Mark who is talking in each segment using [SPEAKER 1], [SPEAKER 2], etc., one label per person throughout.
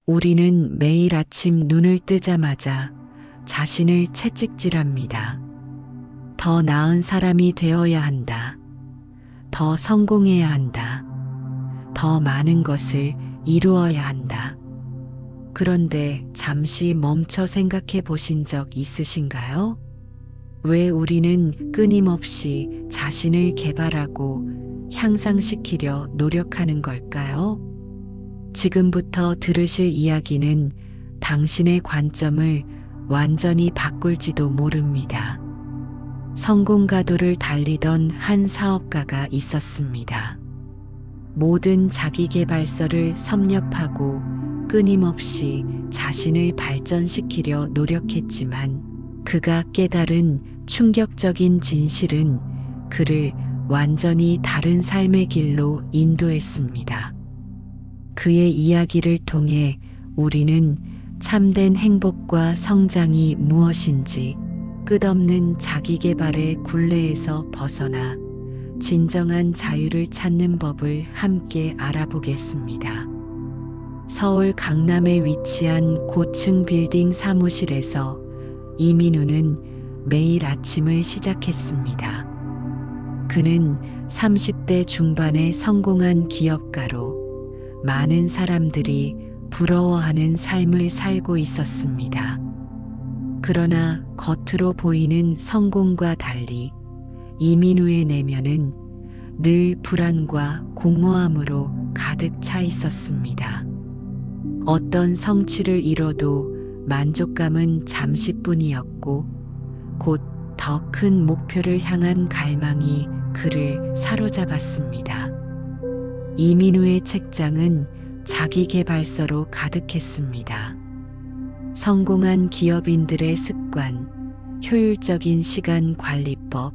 [SPEAKER 1] 우리는 매일 아침 눈을 뜨자마자 자신을 채찍질합니다. 더 나은 사람이 되어야 한다. 더 성공해야 한다. 더 많은 것을 이루어야 한다. 그런데 잠시 멈춰 생각해 보신 적 있으신가요? 왜 우리는 끊임없이 자신을 개발하고 향상시키려 노력하는 걸까요? 지금부터 들으실 이야기는 당신의 관점을 완전히 바꿀지도 모릅니다. 성공가도를 달리던 한 사업가가 있었습니다. 모든 자기계발서를 섭렵하고 끊임없이 자신을 발전시키려 노력했지만 그가 깨달은 충격적인 진실은 그를 완전히 다른 삶의 길로 인도했습니다. 그의 이야기를 통해 우리는 참된 행복과 성장이 무엇인지 끝없는 자기계발의 굴레에서 벗어나 진정한 자유를 찾는 법을 함께 알아보겠습니다. 서울 강남에 위치한 고층 빌딩 사무실에서 이민우는 매일 아침을 시작했습니다. 그는 30대 중반의 성공한 기업가로 많은 사람들이 부러워하는 삶을 살고 있었습니다. 그러나 겉으로 보이는 성공과 달리 이민우의 내면은 늘 불안과 공허함으로 가득 차 있었습니다. 어떤 성취를 이뤄도 만족감은 잠시뿐이었고 곧 더 큰 목표를 향한 갈망이 그를 사로잡았습니다. 이민우의 책장은 자기계발서로 가득했습니다. 성공한 기업인들의 습관, 효율적인 시간 관리법,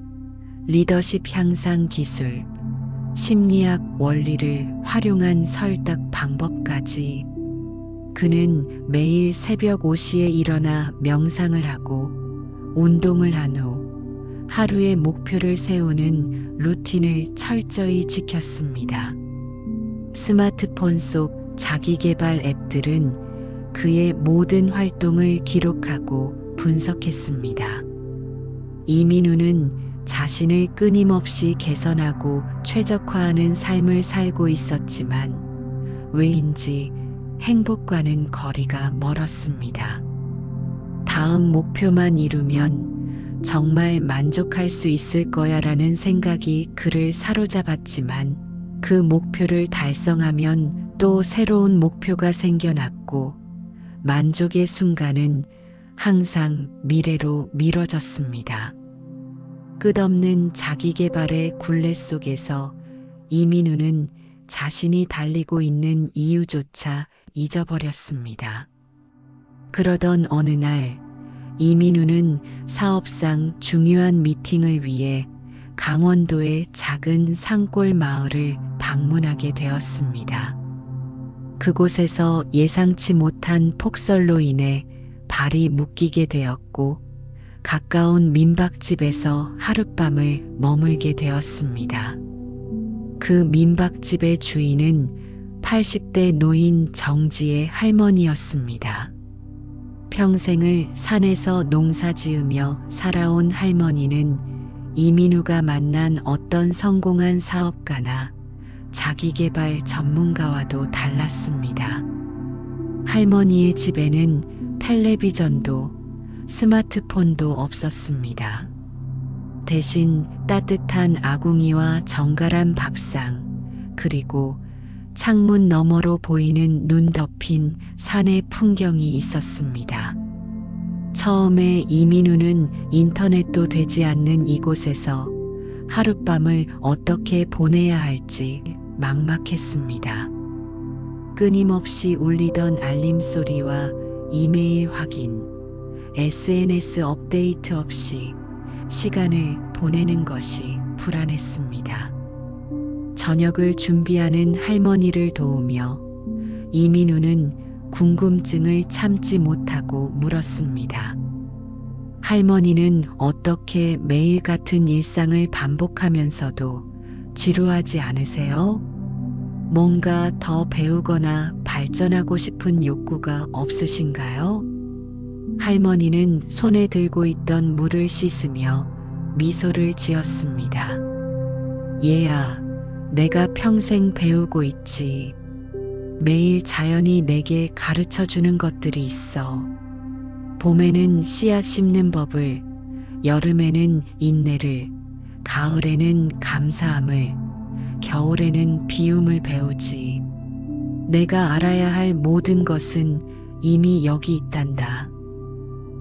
[SPEAKER 1] 리더십 향상 기술, 심리학 원리를 활용한 설득 방법까지 그는 매일 새벽 5시에 일어나 명상을 하고 운동을 한 후 하루의 목표를 세우는 루틴을 철저히 지켰습니다. 스마트폰 속 자기계발 앱들은 그의 모든 활동을 기록하고 분석했습니다. 이민우는 자신을 끊임없이 개선하고 최적화하는 삶을 살고 있었지만 왜인지 행복과는 거리가 멀었습니다. 다음 목표만 이루면 정말 만족할 수 있을 거야라는 생각이 그를 사로잡았지만 그 목표를 달성하면 또 새로운 목표가 생겨났고 만족의 순간은 항상 미래로 미뤄졌습니다. 끝없는 자기계발의 굴레 속에서 이민우는 자신이 달리고 있는 이유조차 잊어버렸습니다. 그러던 어느 날 이민우는 사업상 중요한 미팅을 위해 강원도의 작은 산골 마을을 방문하게 되었습니다. 그곳에서 예상치 못한 폭설로 인해 발이 묶이게 되었고 가까운 민박집에서 하룻밤을 머물게 되었습니다. 그 민박집의 주인은 80대 노인 정지의 할머니였습니다. 평생을 산에서 농사 지으며 살아온 할머니는 이민우가 만난 어떤 성공한 사업가나 자기계발 전문가와도 달랐습니다. 할머니의 집에는 텔레비전도 스마트폰도 없었습니다. 대신 따뜻한 아궁이와 정갈한 밥상, 그리고 창문 너머로 보이는 눈 덮인 산의 풍경이 있었습니다. 처음에 이민우는 인터넷도 되지 않는 이곳에서 하룻밤을 어떻게 보내야 할지 막막했습니다. 끊임없이 울리던 알림 소리와 이메일 확인, SNS 업데이트 없이 시간을 보내는 것이 불안했습니다. 저녁을 준비하는 할머니를 도우며 이민우는 궁금증을 참지 못하고 물었습니다. 할머니는 어떻게 매일 같은 일상을 반복하면서도 지루하지 않으세요? 뭔가 더 배우거나 발전하고 싶은 욕구가 없으신가요? 할머니는 손에 들고 있던 물을 씻으며 미소를 지었습니다. 얘야, 내가 평생 배우고 있지. 매일 자연이 내게 가르쳐 주는 것들이 있어. 봄에는 씨앗 심는 법을, 여름에는 인내를, 가을에는 감사함을, 겨울에는 비움을 배우지. 내가 알아야 할 모든 것은 이미 여기 있단다.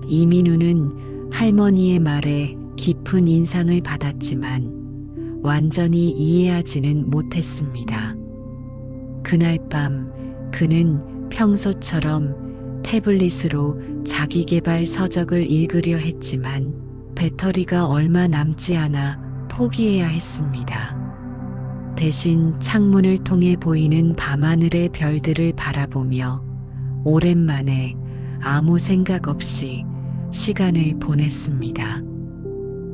[SPEAKER 1] 이민우는 할머니의 말에 깊은 인상을 받았지만 완전히 이해하지는 못했습니다. 그날 밤 그는 평소처럼 태블릿으로 자기계발 서적을 읽으려 했지만 배터리가 얼마 남지 않아 포기해야 했습니다. 대신 창문을 통해 보이는 밤하늘의 별들을 바라보며 오랜만에 아무 생각 없이 시간을 보냈습니다.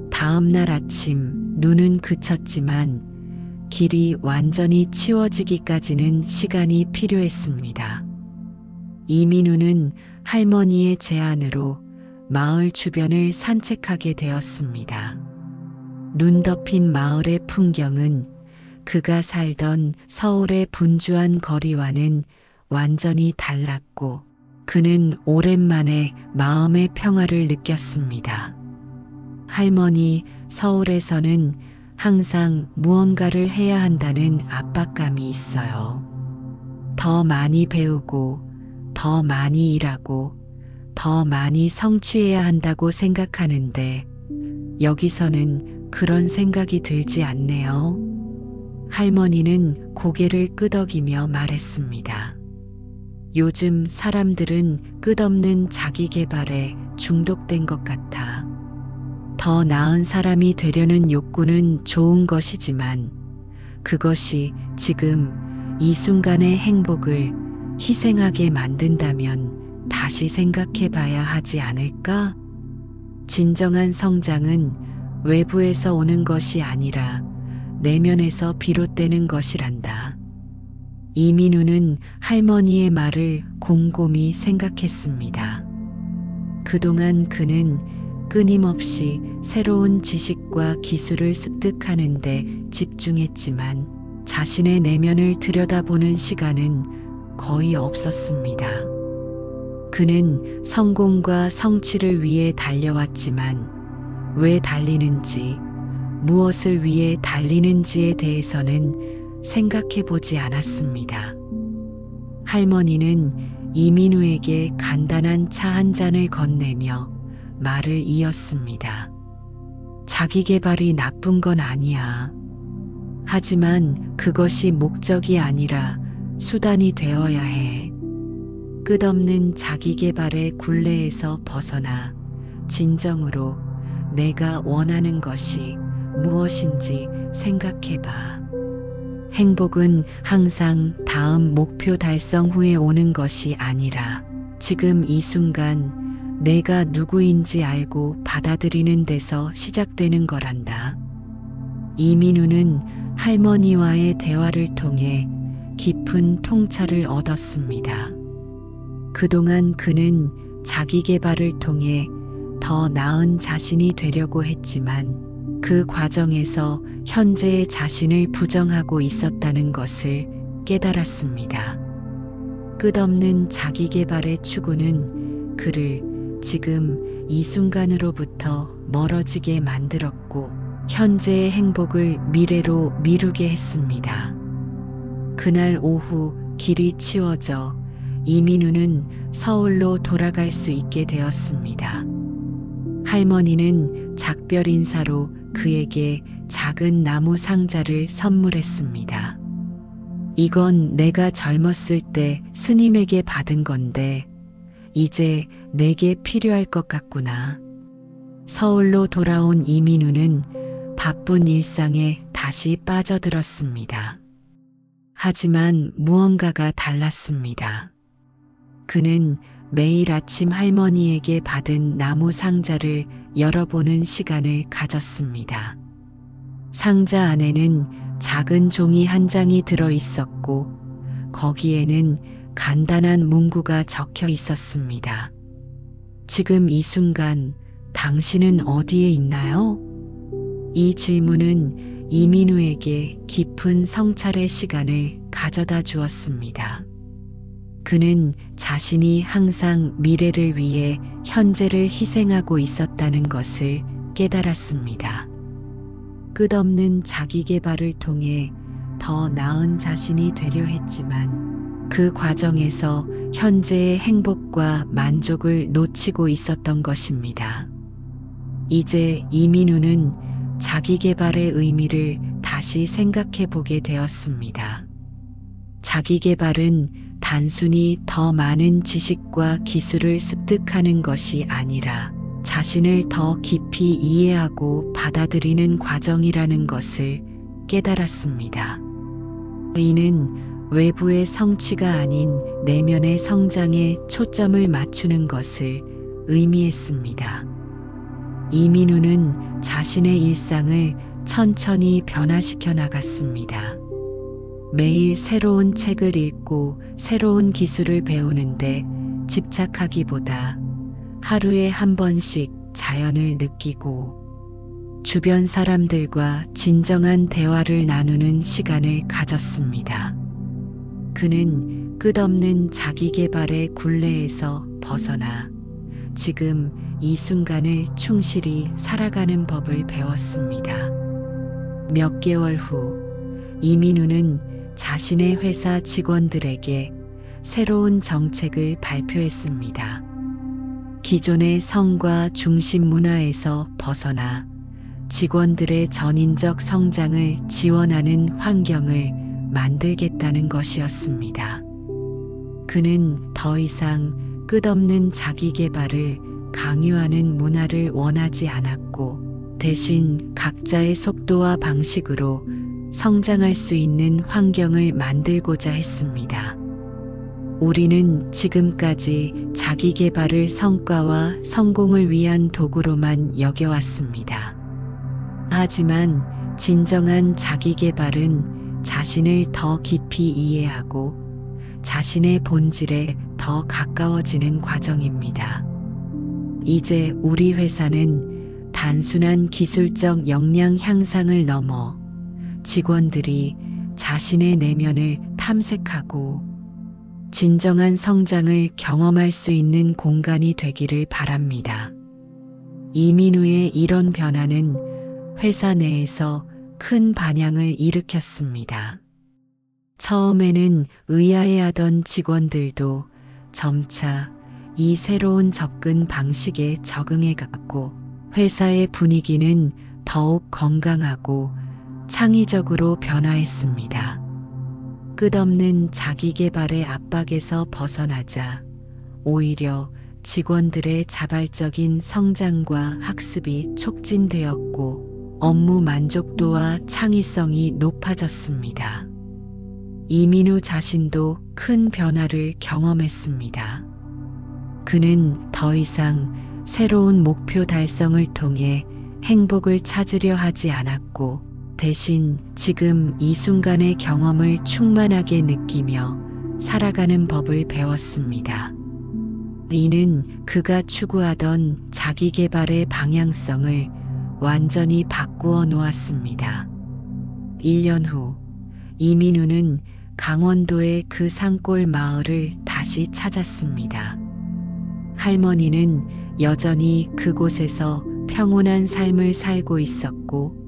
[SPEAKER 1] 다음 날 아침 눈은 그쳤지만 길이 완전히 치워지기까지는 시간이 필요했습니다. 이민우는 할머니의 제안으로 마을 주변을 산책하게 되었습니다. 눈 덮인 마을의 풍경은 그가 살던 서울의 분주한 거리와는 완전히 달랐고 그는 오랜만에 마음의 평화를 느꼈습니다. 할머니, 서울에서는 항상 무언가를 해야 한다는 압박감이 있어요. 더 많이 배우고, 더 많이 일하고, 더 많이 성취해야 한다고 생각하는데 여기서는 그런 생각이 들지 않네요. 할머니는 고개를 끄덕이며 말했습니다. 요즘 사람들은 끝없는 자기 개발에 중독된 것 같아. 더 나은 사람이 되려는 욕구는 좋은 것이지만 그것이 지금 이 순간의 행복을 희생하게 만든다면 다시 생각해 봐야 하지 않을까? 진정한 성장은 외부에서 오는 것이 아니라 내면에서 비롯되는 것이란다. 이민우는 할머니의 말을 곰곰이 생각했습니다. 그동안 그는 끊임없이 새로운 지식과 기술을 습득하는 데 집중했지만 자신의 내면을 들여다보는 시간은 거의 없었습니다. 그는 성공과 성취를 위해 달려왔지만 왜 달리는지, 무엇을 위해 달리는지에 대해서는 생각해 보지 않았습니다. 할머니는 이민우에게 간단한 차 한 잔을 건네며 말을 이었습니다. 자기 개발이 나쁜 건 아니야. 하지만 그것이 목적이 아니라 수단이 되어야 해. 끝없는 자기 개발의 굴레에서 벗어나 진정으로 내가 원하는 것이 무엇인지 생각해 봐. 행복은 항상 다음 목표 달성 후에 오는 것이 아니라 지금 이 순간 내가 누구인지 알고 받아들이는 데서 시작되는 거란다. 이민우는 할머니와의 대화를 통해 깊은 통찰을 얻었습니다. 그동안 그는 자기 개발을 통해 더 나은 자신이 되려고 했지만 그 과정에서 현재의 자신을 부정하고 있었다는 것을 깨달았습니다. 끝없는 자기 개발의 추구는 그를 지금 이 순간으로부터 멀어지게 만들었고 현재의 행복을 미래로 미루게 했습니다. 그날 오후 길이 치워져 이민우는 서울로 돌아갈 수 있게 되었습니다. 할머니는 작별 인사로 그에게 작은 나무 상자를 선물했습니다. 이건 내가 젊었을 때 스님에게 받은 건데 이제 내게 필요할 것 같구나. 서울로 돌아온 이민우는 바쁜 일상에 다시 빠져들었습니다. 하지만 무언가가 달랐습니다. 그는 매일 아침 할머니에게 받은 나무 상자를 열어보는 시간을 가졌습니다. 상자 안에는 작은 종이 한 장이 들어 있었고 거기에는 간단한 문구가 적혀 있었습니다. 지금 이 순간 당신은 어디에 있나요? 이 질문은 이민우에게 깊은 성찰의 시간을 가져다 주었습니다. 그는 자신이 항상 미래를 위해 현재를 희생하고 있었다는 것을 깨달았습니다. 끝없는 자기 개발을 통해 더 나은 자신이 되려 했지만 그 과정에서 현재의 행복과 만족을 놓치고 있었던 것입니다. 이제 이민우는 자기 개발의 의미를 다시 생각해 보게 되었습니다. 자기 개발은 단순히 더 많은 지식과 기술을 습득하는 것이 아니라 자신을 더 깊이 이해하고 받아들이는 과정이라는 것을 깨달았습니다. 이는 외부의 성취가 아닌 내면의 성장에 초점을 맞추는 것을 의미했습니다. 이민우는 자신의 일상을 천천히 변화시켜 나갔습니다. 매일 새로운 책을 읽고 새로운 기술을 배우는데 집착하기보다 하루에 한 번씩 자연을 느끼고 주변 사람들과 진정한 대화를 나누는 시간을 가졌습니다. 그는 끝없는 자기 개발의 굴레에서 벗어나 지금 이 순간을 충실히 살아가는 법을 배웠습니다. 몇 개월 후 이민우는 자신의 회사 직원들에게 새로운 정책을 발표했습니다. 기존의 성과 중심 문화에서 벗어나 직원들의 전인적 성장을 지원하는 환경을 만들겠다는 것이었습니다. 그는 더 이상 끝없는 자기 개발을 강요하는 문화를 원하지 않았고 대신 각자의 속도와 방식으로 성장할 수 있는 환경을 만들고자 했습니다. 우리는 지금까지 자기 개발을 성과와 성공을 위한 도구로만 여겨왔습니다. 하지만 진정한 자기 개발은 자신을 더 깊이 이해하고 자신의 본질에 더 가까워지는 과정입니다. 이제 우리 회사는 단순한 기술적 역량 향상을 넘어 직원들이 자신의 내면을 탐색하고 진정한 성장을 경험할 수 있는 공간이 되기를 바랍니다. 이민우의 이런 변화는 회사 내에서 큰 반향을 일으켰습니다. 처음에는 의아해하던 직원들도 점차 이 새로운 접근 방식에 적응해갔고 회사의 분위기는 더욱 건강하고 창의적으로 변화했습니다. 끝없는 자기 개발의 압박에서 벗어나자 오히려 직원들의 자발적인 성장과 학습이 촉진되었고 업무 만족도와 창의성이 높아졌습니다. 이민우 자신도 큰 변화를 경험했습니다. 그는 더 이상 새로운 목표 달성을 통해 행복을 찾으려 하지 않았고 대신 지금 이 순간의 경험을 충만하게 느끼며 살아가는 법을 배웠습니다. 이는 그가 추구하던 자기 개발의 방향성을 완전히 바꾸어 놓았습니다. 1년 후 이민우는 강원도의 그 산골 마을을 다시 찾았습니다. 할머니는 여전히 그곳에서 평온한 삶을 살고 있었고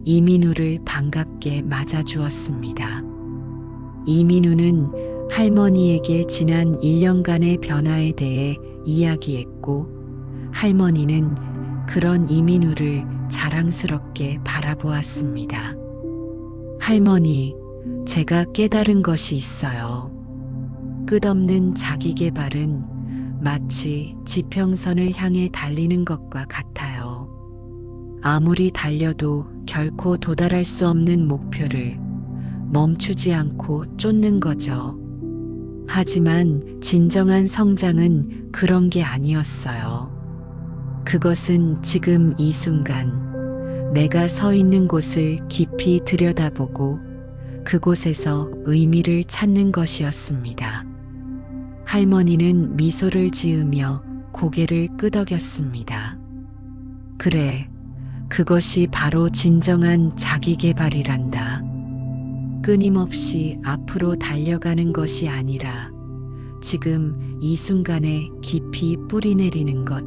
[SPEAKER 1] 이민우를 반갑게 맞아주었습니다. 이민우는 할머니에게 지난 1년간의 변화에 대해 이야기했고 할머니는 그런 이민우를 자랑스럽게 바라보았습니다. 할머니, 제가 깨달은 것이 있어요. 끝없는 자기 개발은 마치 지평선을 향해 달리는 것과 같아요. 아무리 달려도 결코 도달할 수 없는 목표를 멈추지 않고 쫓는 거죠. 하지만 진정한 성장은 그런 게 아니었어요. 그것은 지금 이 순간 내가 서 있는 곳을 깊이 들여다보고 그곳에서 의미를 찾는 것이었습니다. 할머니는 미소를 지으며 고개를 끄덕였습니다. 그래, 그것이 바로 진정한 자기계발이란다. 끊임없이 앞으로 달려가는 것이 아니라 지금 이 순간에 깊이 뿌리내리는 것.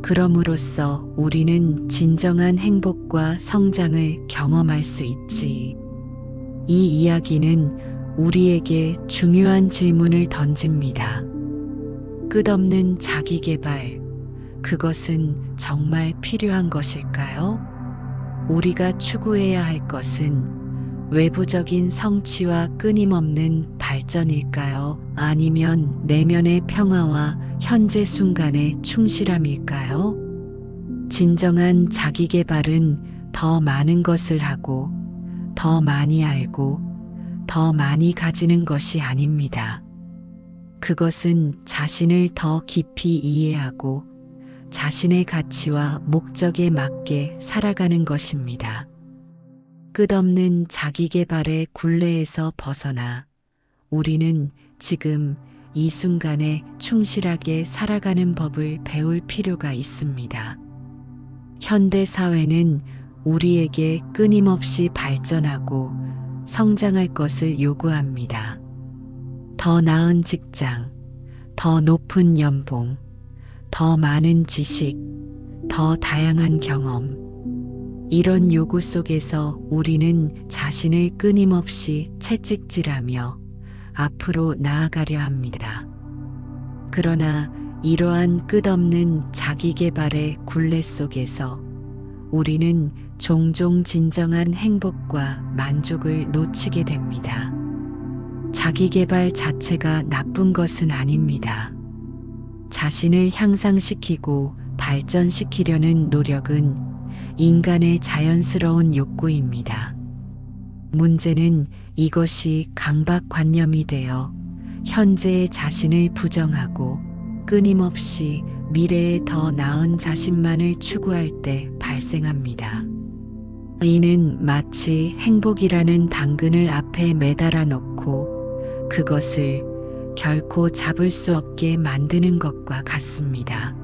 [SPEAKER 1] 그럼으로써 우리는 진정한 행복과 성장을 경험할 수 있지. 이 이야기는 우리에게 중요한 질문을 던집니다. 끝없는 자기계발, 그것은 정말 필요한 것일까요? 우리가 추구해야 할 것은 외부적인 성취와 끊임없는 발전일까요? 아니면 내면의 평화와 현재 순간의 충실함일까요? 진정한 자기계발은 더 많은 것을 하고, 더 많이 알고, 더 많이 가지는 것이 아닙니다. 그것은 자신을 더 깊이 이해하고 자신의 가치와 목적에 맞게 살아가는 것입니다. 끝없는 자기계발의 굴레에서 벗어나 우리는 지금 이 순간에 충실하게 살아가는 법을 배울 필요가 있습니다. 현대 사회는 우리에게 끊임없이 발전하고 성장할 것을 요구합니다. 더 나은 직장, 더 높은 연봉, 더 많은 지식, 더 다양한 경험. 이런 요구 속에서 우리는 자신을 끊임없이 채찍질하며 앞으로 나아가려 합니다. 그러나 이러한 끝없는 자기계발의 굴레 속에서 우리는 종종 진정한 행복과 만족을 놓치게 됩니다. 자기계발 자체가 나쁜 것은 아닙니다. 자신을 향상시키고 발전시키려는 노력은 인간의 자연스러운 욕구입니다. 문제는 이것이 강박관념이 되어 현재의 자신을 부정하고 끊임없이 미래의 더 나은 자신만을 추구할 때 발생합니다. 이는 마치 행복이라는 당근을 앞에 매달아 놓고 그것을 결코 잡을 수 없게 만드는 것과 같습니다.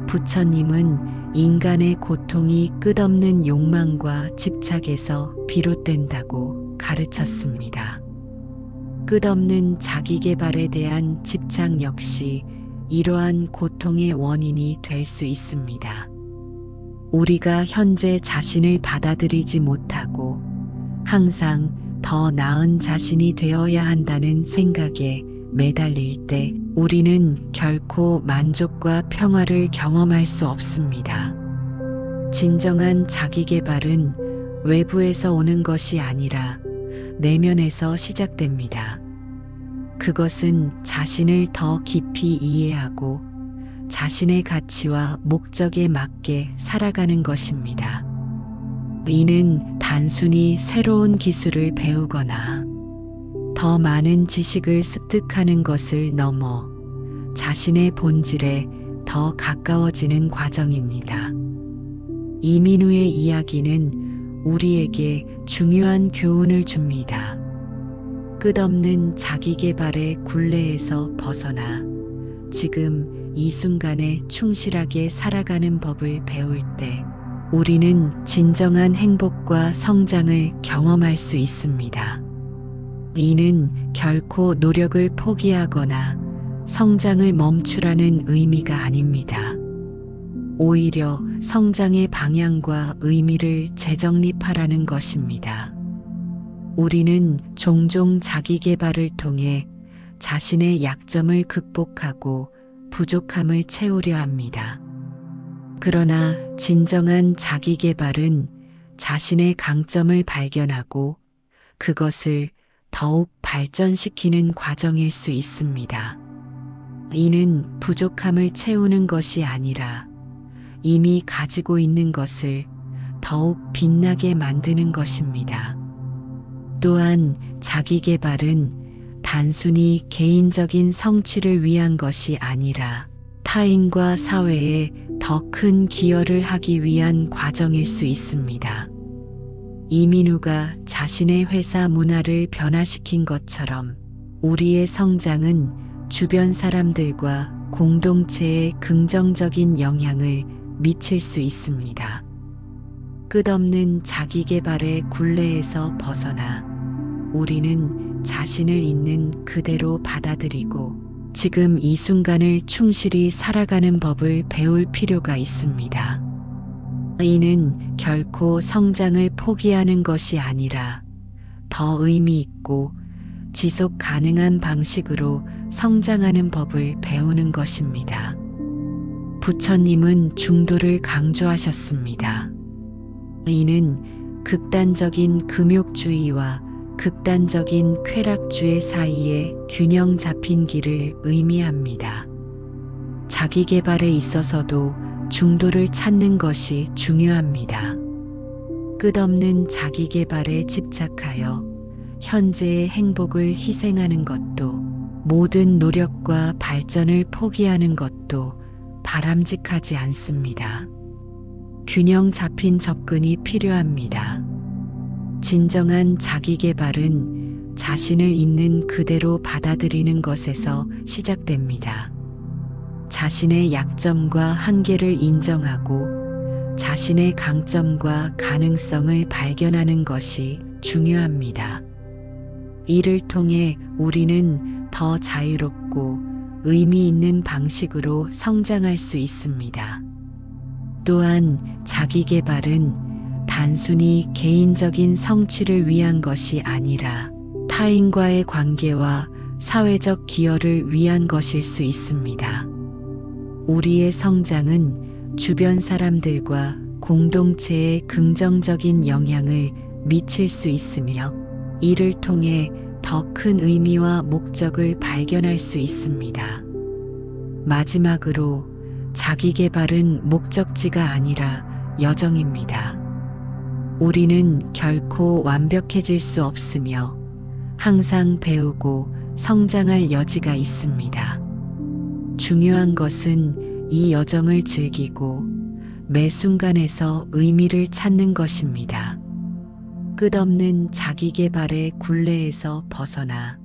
[SPEAKER 1] 부처님은 인간의 고통이 끝없는 욕망과 집착에서 비롯된다고 가르쳤습니다. 끝없는 자기계발에 대한 집착 역시 이러한 고통의 원인이 될 수 있습니다. 우리가 현재 자신을 받아들이지 못하고 항상 더 나은 자신이 되어야 한다는 생각에 매달릴 때 우리는 결코 만족과 평화를 경험할 수 없습니다. 진정한 자기계발은 외부에서 오는 것이 아니라 내면에서 시작됩니다. 그것은 자신을 더 깊이 이해하고 자신의 가치와 목적에 맞게 살아가는 것입니다. 이는 단순히 새로운 기술을 배우거나 더 많은 지식을 습득하는 것을 넘어 자신의 본질에 더 가까워지는 과정입니다. 이민우의 이야기는 우리에게 중요한 교훈을 줍니다. 끝없는 자기계발의 굴레에서 벗어나 지금 이 순간에 충실하게 살아가는 법을 배울 때 우리는 진정한 행복과 성장을 경험할 수 있습니다. 이는 결코 노력을 포기하거나 성장을 멈추라는 의미가 아닙니다. 오히려 성장의 방향과 의미를 재정립하라는 것입니다. 우리는 종종 자기계발을 통해 자신의 약점을 극복하고 부족함을 채우려 합니다. 그러나 진정한 자기계발은 자신의 강점을 발견하고 그것을 더욱 발전시키는 과정일 수 있습니다. 이는 부족함을 채우는 것이 아니라 이미 가지고 있는 것을 더욱 빛나게 만드는 것입니다. 또한 자기계발은 단순히 개인적인 성취를 위한 것이 아니라 타인과 사회에 더 큰 기여를 하기 위한 과정일 수 있습니다. 이민우가 자신의 회사 문화를 변화시킨 것처럼 우리의 성장은 주변 사람들과 공동체에 긍정적인 영향을 미칠 수 있습니다. 끝없는 자기 개발의 굴레에서 벗어나 우리는 자신을 있는 그대로 받아들이고 지금 이 순간을 충실히 살아가는 법을 배울 필요가 있습니다. 이는 결코 성장을 포기하는 것이 아니라 더 의미 있고 지속 가능한 방식으로 성장하는 법을 배우는 것입니다. 부처님은 중도를 강조하셨습니다. 이는 극단적인 금욕주의와 극단적인 쾌락주의 사이에 균형 잡힌 길을 의미합니다. 자기 개발에 있어서도 중도를 찾는 것이 중요합니다. 끝없는 자기 개발에 집착하여 현재의 행복을 희생하는 것도 모든 노력과 발전을 포기하는 것도 바람직하지 않습니다. 균형 잡힌 접근이 필요합니다. 진정한 자기 개발은 자신을 있는 그대로 받아들이는 것에서 시작됩니다. 자신의 약점과 한계를 인정하고 자신의 강점과 가능성을 발견하는 것이 중요합니다. 이를 통해 우리는 더 자유롭고 의미 있는 방식으로 성장할 수 있습니다. 또한 자기 개발은 단순히 개인적인 성취를 위한 것이 아니라 타인과의 관계와 사회적 기여를 위한 것일 수 있습니다. 우리의 성장은 주변 사람들과 공동체에 긍정적인 영향을 미칠 수 있으며 이를 통해 더 큰 의미와 목적을 발견할 수 있습니다. 마지막으로 자기 개발은 목적지가 아니라 여정입니다. 우리는 결코 완벽해질 수 없으며 항상 배우고 성장할 여지가 있습니다. 중요한 것은 이 여정을 즐기고 매 순간에서 의미를 찾는 것입니다. 끝없는 자기 개발의 굴레에서 벗어나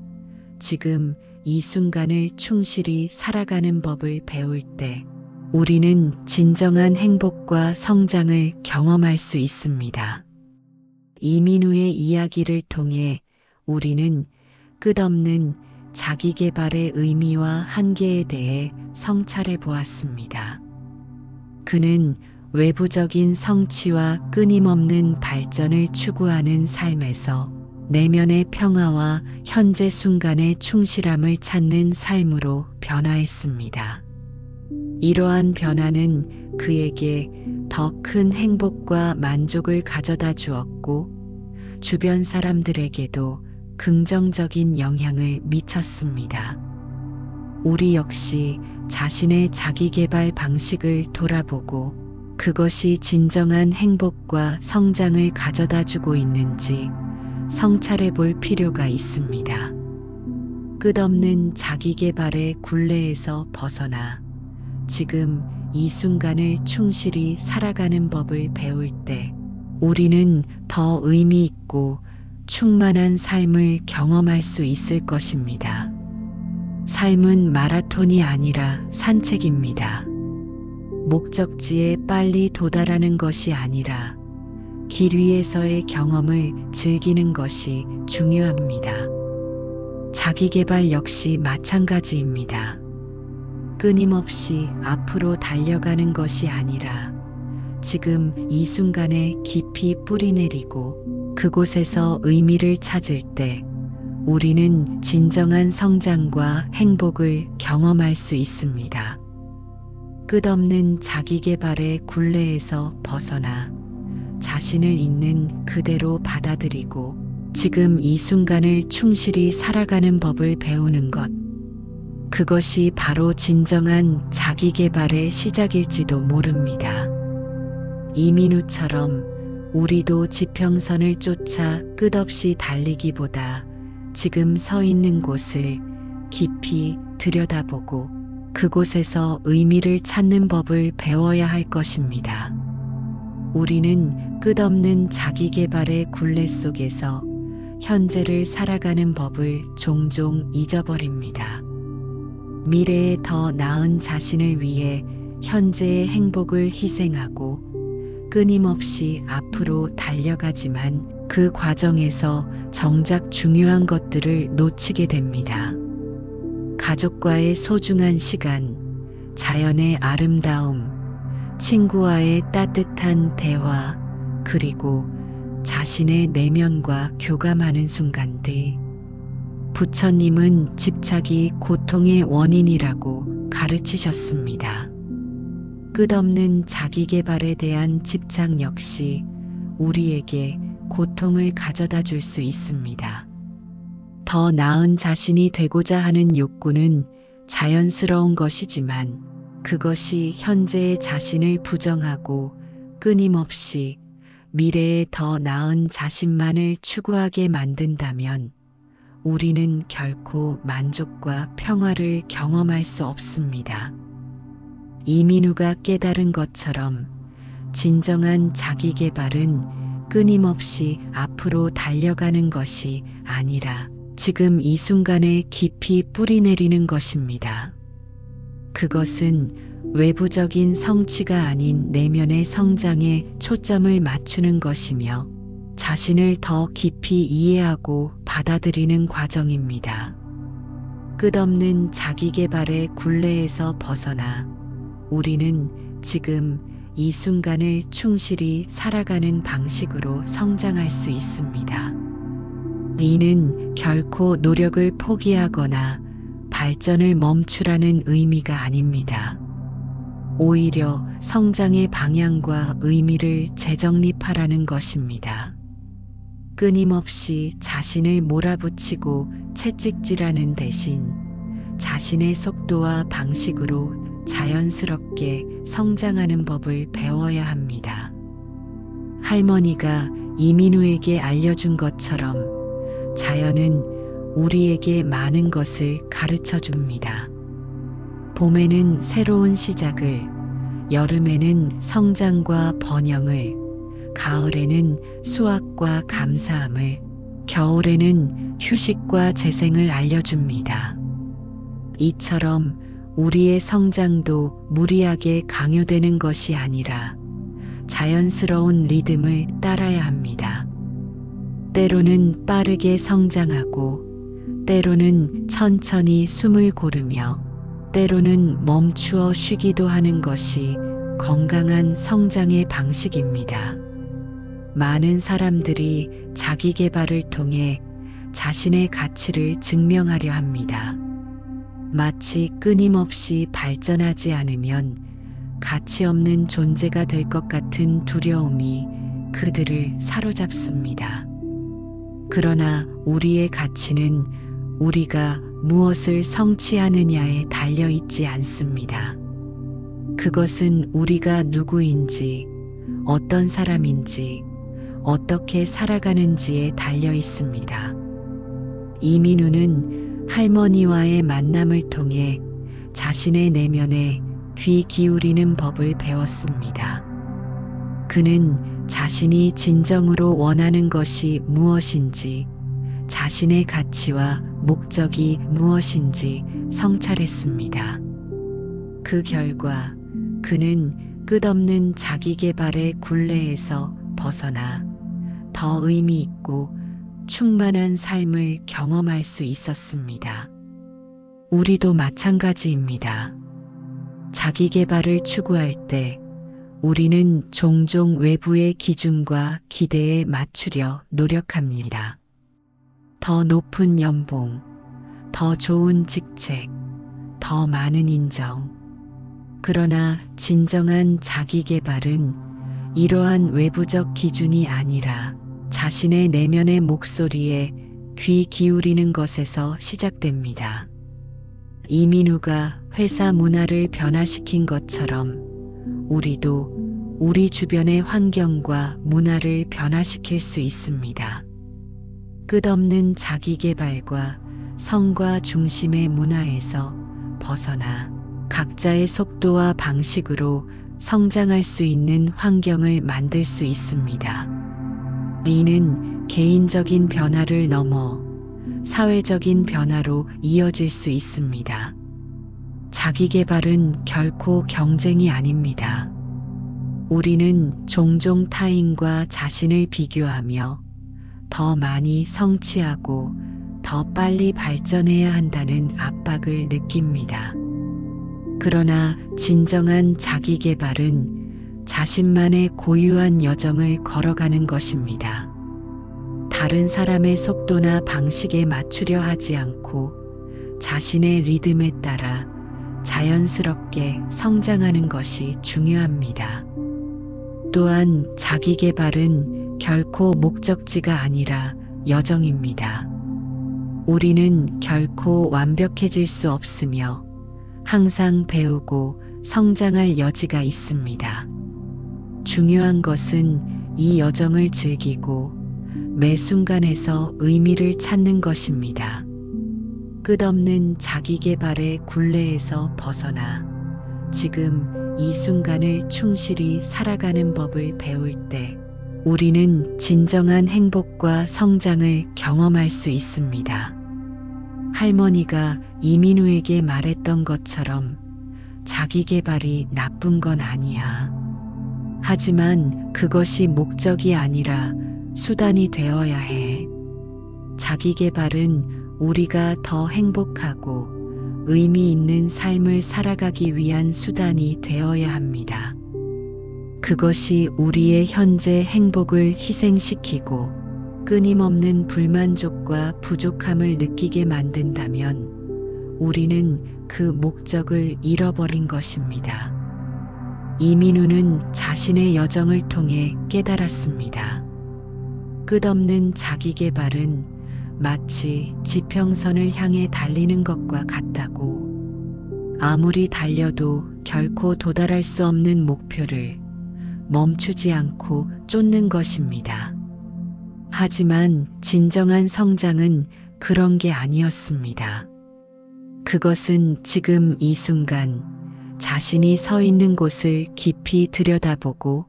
[SPEAKER 1] 지금 이 순간을 충실히 살아가는 법을 배울 때 우리는 진정한 행복과 성장을 경험할 수 있습니다. 이민우의 이야기를 통해 우리는 끝없는 자기 개발의 의미와 한계에 대해 성찰해 보았습니다. 그는 외부적인 성취와 끊임없는 발전을 추구하는 삶에서 내면의 평화와 현재 순간의 충실함을 찾는 삶으로 변화했습니다. 이러한 변화는 그에게 더 큰 행복과 만족을 가져다 주었고 주변 사람들에게도 긍정적인 영향을 미쳤습니다. 우리 역시 자신의 자기 개발 방식을 돌아보고 그것이 진정한 행복과 성장을 가져다 주고 있는지 성찰해 볼 필요가 있습니다. 끝없는 자기 개발의 굴레에서 벗어나 지금 이 순간을 충실히 살아가는 법을 배울 때 우리는 더 의미 있고 충만한 삶을 경험할 수 있을 것입니다. 삶은 마라톤이 아니라 산책입니다. 목적지에 빨리 도달하는 것이 아니라 길 위에서의 경험을 즐기는 것이 중요합니다. 자기 개발 역시 마찬가지입니다. 끊임없이 앞으로 달려가는 것이 아니라 지금 이 순간에 깊이 뿌리내리고 그곳에서 의미를 찾을 때 우리는 진정한 성장과 행복을 경험할 수 있습니다. 끝없는 자기 개발의 굴레에서 벗어나 자신을 있는 그대로 받아들이고 지금 이 순간을 충실히 살아가는 법을 배우는 것. 그것이 바로 진정한 자기 개발의 시작일지도 모릅니다. 이민우처럼 우리도 지평선을 쫓아 끝없이 달리기보다 지금 서 있는 곳을 깊이 들여다보고 그곳에서 의미를 찾는 법을 배워야 할 것입니다. 우리는 끝없는 자기 개발의 굴레 속에서 현재를 살아가는 법을 종종 잊어버립니다. 미래에 더 나은 자신을 위해 현재의 행복을 희생하고 끊임없이 앞으로 달려가지만 그 과정에서 정작 중요한 것들을 놓치게 됩니다. 가족과의 소중한 시간, 자연의 아름다움, 친구와의 따뜻한 대화, 그리고 자신의 내면과 교감하는 순간들. 부처님은 집착이 고통의 원인이라고 가르치셨습니다. 끝없는 자기계발에 대한 집착 역시 우리에게 고통을 가져다 줄 수 있습니다. 더 나은 자신이 되고자 하는 욕구는 자연스러운 것이지만 그것이 현재의 자신을 부정하고 끊임없이 미래의 더 나은 자신만을 추구하게 만든다면 우리는 결코 만족과 평화를 경험할 수 없습니다. 이민우가 깨달은 것처럼 진정한 자기계발은 끊임없이 앞으로 달려가는 것이 아니라 지금 이 순간에 깊이 뿌리내리는 것입니다. 그것은 외부적인 성취가 아닌 내면의 성장에 초점을 맞추는 것이며 자신을 더 깊이 이해하고 받아들이는 과정입니다. 끝없는 자기계발의 굴레에서 벗어나 우리는 지금 이 순간을 충실히 살아가는 방식으로 성장할 수 있습니다. 이는 결코 노력을 포기하거나 발전을 멈추라는 의미가 아닙니다. 오히려 성장의 방향과 의미를 재정립하라는 것입니다. 끊임없이 자신을 몰아붙이고 채찍질하는 대신 자신의 속도와 방식으로 자연스럽게 성장하는 법을 배워야 합니다. 할머니가 이민우에게 알려준 것처럼 자연은 우리에게 많은 것을 가르쳐 줍니다. 봄에는 새로운 시작을, 여름에는 성장과 번영을, 가을에는 수확과 감사함을, 겨울에는 휴식과 재생을 알려줍니다. 이처럼 우리의 성장도 무리하게 강요되는 것이 아니라 자연스러운 리듬을 따라야 합니다. 때로는 빠르게 성장하고, 때로는 천천히 숨을 고르며, 때로는 멈추어 쉬기도 하는 것이 건강한 성장의 방식입니다. 많은 사람들이 자기 개발을 통해 자신의 가치를 증명하려 합니다. 마치 끊임없이 발전하지 않으면 가치 없는 존재가 될 것 같은 두려움이 그들을 사로잡습니다. 그러나 우리의 가치는 우리가 무엇을 성취하느냐에 달려 있지 않습니다. 그것은 우리가 누구인지, 어떤 사람인지, 어떻게 살아가는지에 달려 있습니다. 이민우는 할머니와의 만남을 통해 자신의 내면에 귀 기울이는 법을 배웠습니다. 그는 자신이 진정으로 원하는 것이 무엇인지, 자신의 가치와 목적이 무엇인지 성찰했습니다. 그 결과 그는 끝없는 자기계발의 굴레에서 벗어나 더 의미 있고 충만한 삶을 경험할 수 있었습니다. 우리도 마찬가지입니다. 자기계발을 추구할 때 우리는 종종 외부의 기준과 기대에 맞추려 노력합니다. 더 높은 연봉, 더 좋은 직책, 더 많은 인정. 그러나 진정한 자기계발은 이러한 외부적 기준이 아니라 자신의 내면의 목소리에 귀 기울이는 것에서 시작됩니다. 이민우가 회사 문화를 변화시킨 것처럼 우리도 우리 주변의 환경과 문화를 변화시킬 수 있습니다. 끝없는 자기계발과 성과 중심의 문화에서 벗어나 각자의 속도와 방식으로 성장할 수 있는 환경을 만들 수 있습니다. 이는 개인적인 변화를 넘어 사회적인 변화로 이어질 수 있습니다. 자기 개발은 결코 경쟁이 아닙니다. 우리는 종종 타인과 자신을 비교하며 더 많이 성취하고 더 빨리 발전해야 한다는 압박을 느낍니다. 그러나 진정한 자기 개발은 자신만의 고유한 여정을 걸어가는 것입니다. 다른 사람의 속도나 방식에 맞추려 하지 않고 자신의 리듬에 따라 자연스럽게 성장하는 것이 중요합니다. 또한 자기 개발은 결코 목적지가 아니라 여정입니다. 우리는 결코 완벽해질 수 없으며 항상 배우고 성장할 여지가 있습니다. 중요한 것은 이 여정을 즐기고 매 순간에서 의미를 찾는 것입니다. 끝없는 자기 개발의 굴레에서 벗어나 지금 이 순간을 충실히 살아가는 법을 배울 때 우리는 진정한 행복과 성장을 경험할 수 있습니다. 할머니가 이민우에게 말했던 것처럼 자기 개발이 나쁜 건 아니야. 하지만 그것이 목적이 아니라 수단이 되어야 해. 자기 개발은 우리가 더 행복하고 의미 있는 삶을 살아가기 위한 수단이 되어야 합니다. 그것이 우리의 현재 행복을 희생시키고 끊임없는 불만족과 부족함을 느끼게 만든다면 우리는 그 목적을 잃어버린 것입니다. 이민우는 자신의 여정을 통해 깨달았습니다. 끝없는 자기 개발은 마치 지평선을 향해 달리는 것과 같다고. 아무리 달려도 결코 도달할 수 없는 목표를 멈추지 않고 쫓는 것입니다. 하지만 진정한 성장은 그런 게 아니었습니다. 그것은 지금 이 순간 자신이 서 있는 곳을 깊이 들여다보고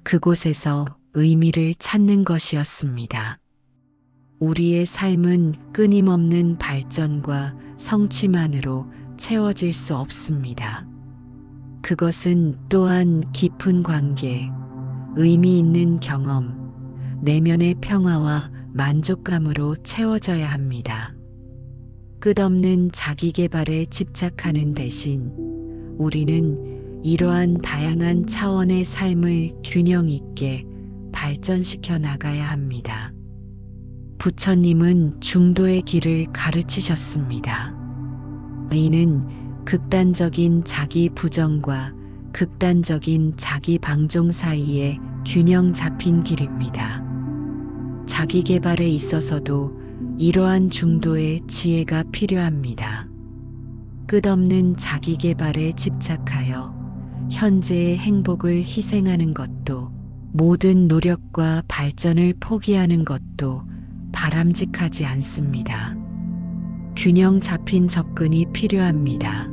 [SPEAKER 1] 그곳에서 의미를 찾는 것이었습니다. 우리의 삶은 끊임없는 발전과 성취만으로 채워질 수 없습니다. 그것은 또한 깊은 관계, 의미 있는 경험, 내면의 평화와 만족감으로 채워져야 합니다. 끝없는 자기 개발에 집착하는 대신 우리는 이러한 다양한 차원의 삶을 균형 있게 발전시켜 나가야 합니다. 부처님은 중도의 길을 가르치셨습니다. 이는 극단적인 자기 부정과 극단적인 자기 방종 사이에 균형 잡힌 길입니다. 자기 개발에 있어서도 이러한 중도의 지혜가 필요합니다. 끝없는 자기 개발에 집착하여 현재의 행복을 희생하는 것도 모든 노력과 발전을 포기하는 것도 바람직하지 않습니다. 균형 잡힌 접근이 필요합니다.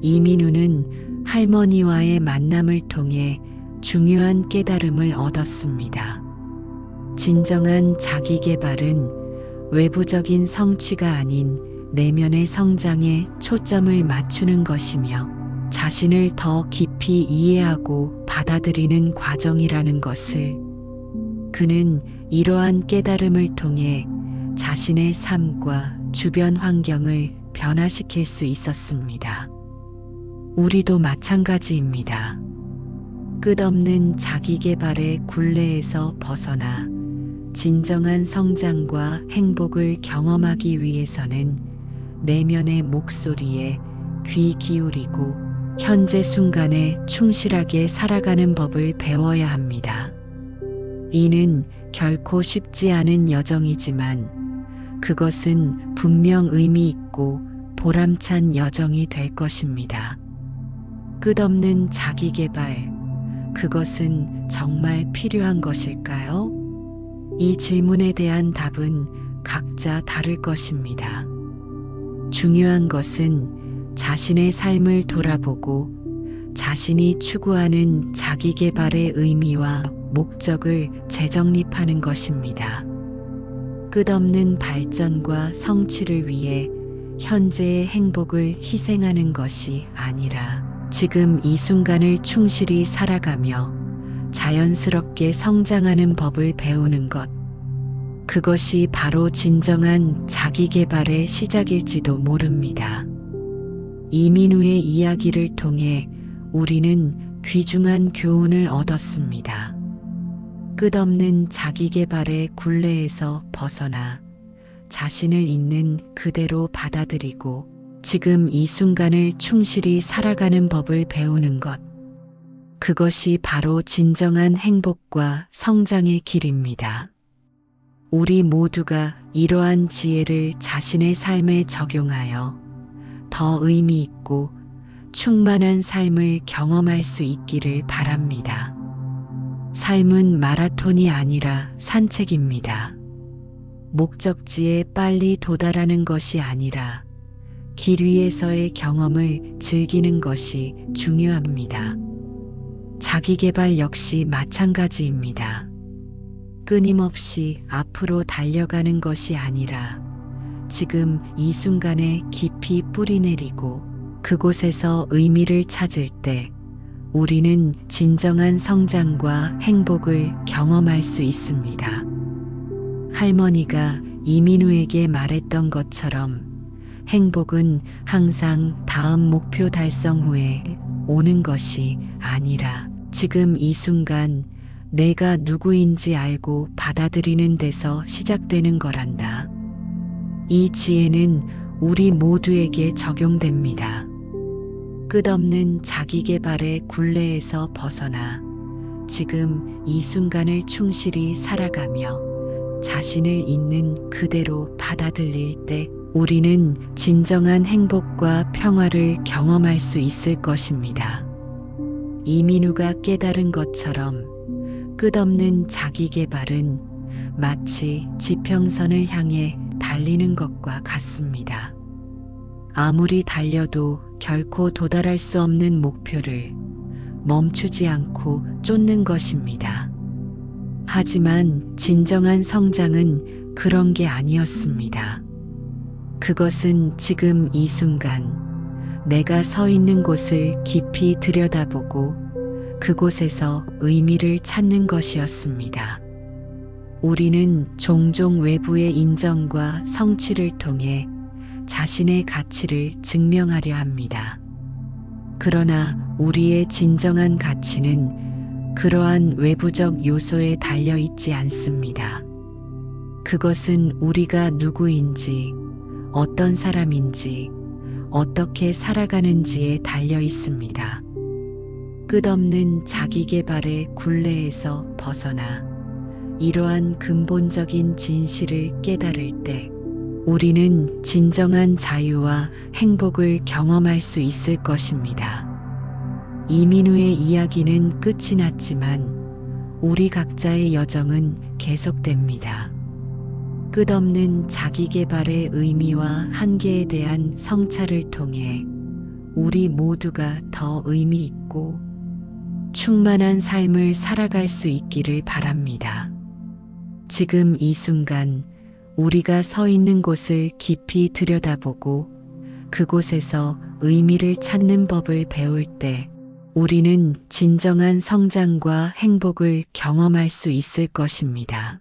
[SPEAKER 1] 이민우는 할머니와의 만남을 통해 중요한 깨달음을 얻었습니다. 진정한 자기 개발은 외부적인 성취가 아닌 내면의 성장에 초점을 맞추는 것이며 자신을 더 깊이 이해하고 받아들이는 과정이라는 것을 그는 이러한 깨달음을 통해 자신의 삶과 주변 환경을 변화시킬 수 있었습니다. 우리도 마찬가지입니다. 끝없는 자기 개발의 굴레에서 벗어나 진정한 성장과 행복을 경험하기 위해서는 내면의 목소리에 귀 기울이고 현재 순간에 충실하게 살아가는 법을 배워야 합니다. 이는 결코 쉽지 않은 여정이지만 그것은 분명 의미 있고 보람찬 여정이 될 것입니다. 끝없는 자기 개발, 그것은 정말 필요한 것일까요? 이 질문에 대한 답은 각자 다를 것입니다. 중요한 것은 자신의 삶을 돌아보고 자신이 추구하는 자기 개발의 의미와 목적을 재정립하는 것입니다. 끝없는 발전과 성취를 위해 현재의 행복을 희생하는 것이 아니라 지금 이 순간을 충실히 살아가며 자연스럽게 성장하는 법을 배우는 것. 그것이 바로 진정한 자기 개발의 시작일지도 모릅니다. 이민우의 이야기를 통해 우리는 귀중한 교훈을 얻었습니다. 끝없는 자기 개발의 굴레에서 벗어나 자신을 있는 그대로 받아들이고 지금 이 순간을 충실히 살아가는 법을 배우는 것. 그것이 바로 진정한 행복과 성장의 길입니다. 우리 모두가 이러한 지혜를 자신의 삶에 적용하여 더 의미 있고 충만한 삶을 경험할 수 있기를 바랍니다. 삶은 마라톤이 아니라 산책입니다. 목적지에 빨리 도달하는 것이 아니라 길 위에서의 경험을 즐기는 것이 중요합니다. 자기 개발 역시 마찬가지입니다. 끊임없이 앞으로 달려가는 것이 아니라 지금 이 순간에 깊이 뿌리내리고 그곳에서 의미를 찾을 때 우리는 진정한 성장과 행복을 경험할 수 있습니다. 할머니가 이민우에게 말했던 것처럼 행복은 항상 다음 목표 달성 후에 오는 것이 아니라 지금 이 순간 내가 누구인지 알고 받아들이는 데서 시작되는 거란다. 이 지혜는 우리 모두에게 적용됩니다. 끝없는 자기 개발의 굴레에서 벗어나 지금 이 순간을 충실히 살아가며 자신을 있는 그대로 받아들일 때 우리는 진정한 행복과 평화를 경험할 수 있을 것입니다. 이민우가 깨달은 것처럼 끝없는 자기 개발은 마치 지평선을 향해 달리는 것과 같습니다. 아무리 달려도 결코 도달할 수 없는 목표를 멈추지 않고 쫓는 것입니다. 하지만 진정한 성장은 그런 게 아니었습니다. 그것은 지금 이 순간 내가 서 있는 곳을 깊이 들여다보고 그곳에서 의미를 찾는 것이었습니다. 우리는 종종 외부의 인정과 성취를 통해 자신의 가치를 증명하려 합니다. 그러나 우리의 진정한 가치는 그러한 외부적 요소에 달려 있지 않습니다. 그것은 우리가 누구인지, 어떤 사람인지, 어떻게 살아가는지에 달려 있습니다. 끝없는 자기 개발의 굴레에서 벗어나 이러한 근본적인 진실을 깨달을 때 우리는 진정한 자유와 행복을 경험할 수 있을 것입니다. 이민우의 이야기는 끝이 났지만 우리 각자의 여정은 계속됩니다. 끝없는 자기 개발의 의미와 한계에 대한 성찰을 통해 우리 모두가 더 의미 있고 충만한 삶을 살아갈 수 있기를 바랍니다. 지금 이 순간 우리가 서 있는 곳을 깊이 들여다보고 그곳에서 의미를 찾는 법을 배울 때 우리는 진정한 성장과 행복을 경험할 수 있을 것입니다.